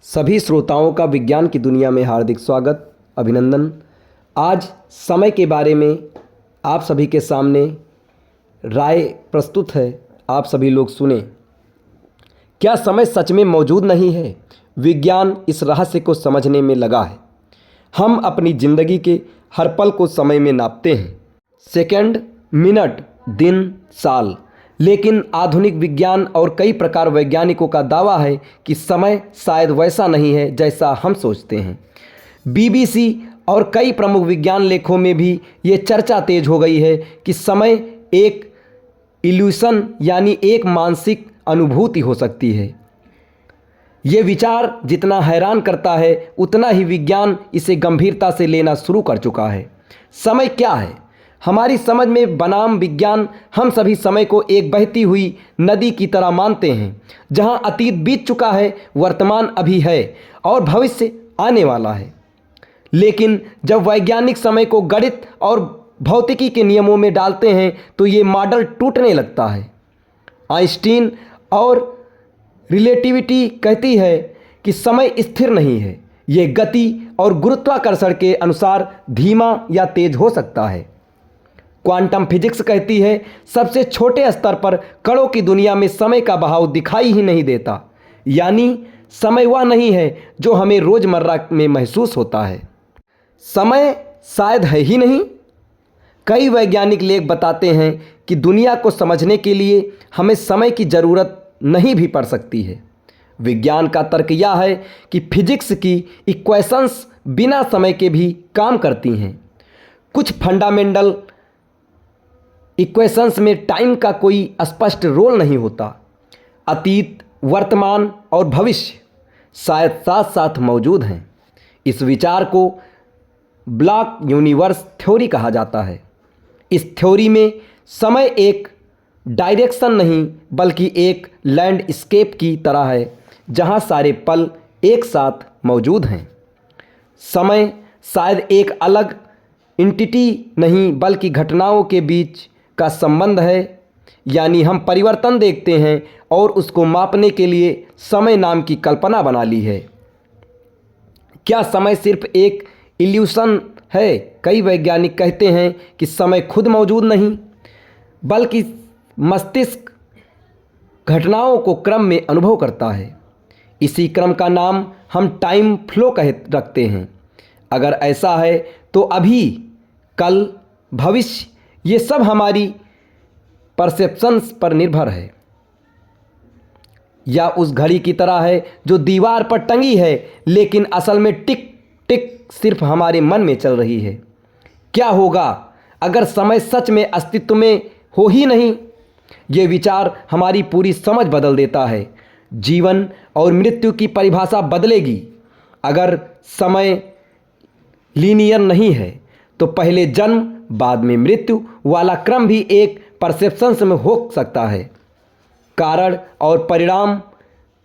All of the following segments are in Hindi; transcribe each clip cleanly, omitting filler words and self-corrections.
सभी श्रोताओं का विज्ञान की दुनिया में हार्दिक स्वागत, अभिनंदन। आज समय के बारे में आप सभी के सामने राय प्रस्तुत है। आप सभी लोग सुने। क्या समय सच में मौजूद नहीं है? विज्ञान इस रहस्य को समझने में लगा है। हम अपनी ज़िंदगी के हर पल को समय में नापते हैं, सेकंड, मिनट, दिन, साल। लेकिन आधुनिक विज्ञान और कई प्रकार वैज्ञानिकों का दावा है कि समय शायद वैसा नहीं है जैसा हम सोचते हैं। बीबीसी और कई प्रमुख विज्ञान लेखों में भी ये चर्चा तेज हो गई है कि समय एक इल्यूशन यानी एक मानसिक अनुभूति हो सकती है। ये विचार जितना हैरान करता है उतना ही विज्ञान इसे गंभीरता से लेना शुरू कर चुका है। समय क्या है? हमारी समझ में बनाम विज्ञान हम सभी समय को एक बहती हुई नदी की तरह मानते हैं, जहां अतीत बीत चुका है, वर्तमान अभी है और भविष्य आने वाला है। लेकिन जब वैज्ञानिक समय को गणित और भौतिकी के नियमों में डालते हैं तो ये मॉडल टूटने लगता है। आइंस्टीन और रिलेटिविटी कहती है कि समय स्थिर नहीं है, ये गति और गुरुत्वाकर्षण के अनुसार धीमा या तेज हो सकता है। क्वांटम फिजिक्स कहती है सबसे छोटे स्तर पर कणों की दुनिया में समय का बहाव दिखाई ही नहीं देता, यानी समय वह नहीं है जो हमें रोज़मर्रा में महसूस होता है। समय शायद है ही नहीं। कई वैज्ञानिक लेख बताते हैं कि दुनिया को समझने के लिए हमें समय की ज़रूरत नहीं भी पड़ सकती है। विज्ञान का तर्क यह है कि फिजिक्स की इक्वेशंस बिना समय के भी काम करती हैं। कुछ फंडामेंटल इक्वेशंस में टाइम का कोई स्पष्ट रोल नहीं होता। अतीत, वर्तमान और भविष्य शायद साथ साथ मौजूद हैं। इस विचार को ब्लॉक यूनिवर्स थ्योरी कहा जाता है। इस थ्योरी में समय एक डायरेक्शन नहीं बल्कि एक लैंडस्केप की तरह है, जहां सारे पल एक साथ मौजूद हैं। समय शायद एक अलग एंटिटी नहीं बल्कि घटनाओं के बीच का संबंध है, यानी हम परिवर्तन देखते हैं और उसको मापने के लिए समय नाम की कल्पना बना ली है। क्या समय सिर्फ एक इल्यूशन है? कई वैज्ञानिक कहते हैं कि समय खुद मौजूद नहीं बल्कि मस्तिष्क घटनाओं को क्रम में अनुभव करता है। इसी क्रम का नाम हम टाइम फ्लो रखते हैं। अगर ऐसा है तो अभी, कल, भविष्य ये सब हमारी परसेप्शंस पर निर्भर है, या उस घड़ी की तरह है जो दीवार पर टंगी है लेकिन असल में टिक टिक सिर्फ हमारे मन में चल रही है। क्या होगा अगर समय सच में अस्तित्व में हो ही नहीं? ये विचार हमारी पूरी समझ बदल देता है। जीवन और मृत्यु की परिभाषा बदलेगी। अगर समय लीनियर नहीं है तो पहले जन्म बाद में मृत्यु वाला क्रम भी एक परसेप्शंस में हो सकता है। कारण और परिणाम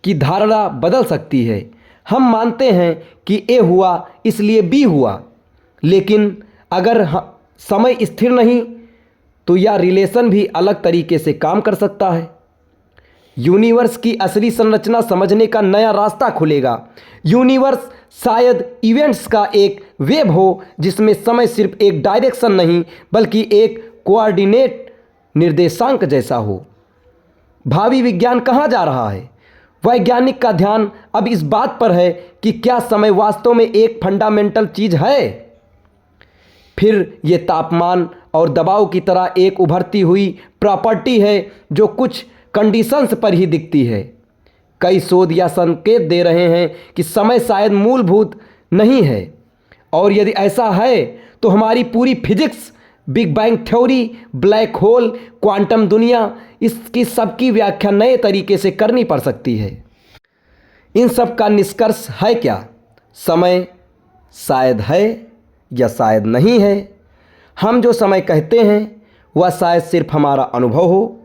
की धारणा बदल सकती है। हम मानते हैं कि ए हुआ इसलिए बी हुआ, लेकिन अगर समय स्थिर नहीं तो यह रिलेशन भी अलग तरीके से काम कर सकता है। यूनिवर्स की असली संरचना समझने का नया रास्ता खुलेगा। यूनिवर्स शायद इवेंट्स का एक वेब हो जिसमें समय सिर्फ एक डायरेक्शन नहीं बल्कि एक कोऑर्डिनेट निर्देशांक जैसा हो। भावी विज्ञान कहाँ जा रहा है? वैज्ञानिक का ध्यान अब इस बात पर है कि क्या समय वास्तव में एक फंडामेंटल चीज़ है, फिर ये तापमान और दबाव की तरह एक उभरती हुई प्रॉपर्टी है जो कुछ कंडीशंस पर ही दिखती है। कई शोध या संकेत दे रहे हैं कि समय शायद मूलभूत नहीं है, और यदि ऐसा है तो हमारी पूरी physics, big bang theory, black hole, quantum दुनिया, इसकी सबकी व्याख्या नए तरीके से करनी पड़ सकती है। इन सब का निष्कर्ष है क्या? समय शायद है या शायद नहीं है। हम जो समय कहते हैं वह शायद सिर्फ हमारा अनुभव हो,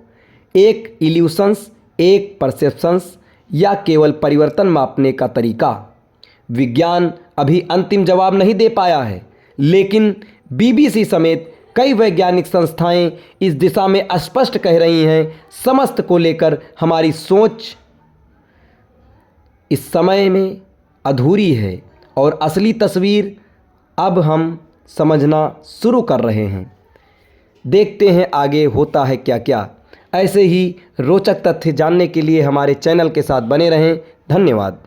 एक इल्यूशंस, एक परसेप्शंस, या केवल परिवर्तन मापने का तरीका। विज्ञान अभी अंतिम जवाब नहीं दे पाया है, लेकिन बीबीसी समेत कई वैज्ञानिक संस्थाएं इस दिशा में स्पष्ट कह रही हैं। समस्त को लेकर हमारी सोच इस समय में अधूरी है और असली तस्वीर अब हम समझना शुरू कर रहे हैं। देखते हैं आगे होता है क्या क्या। ऐसे ही रोचक तथ्य जानने के लिए हमारे चैनल के साथ बने रहें। धन्यवाद।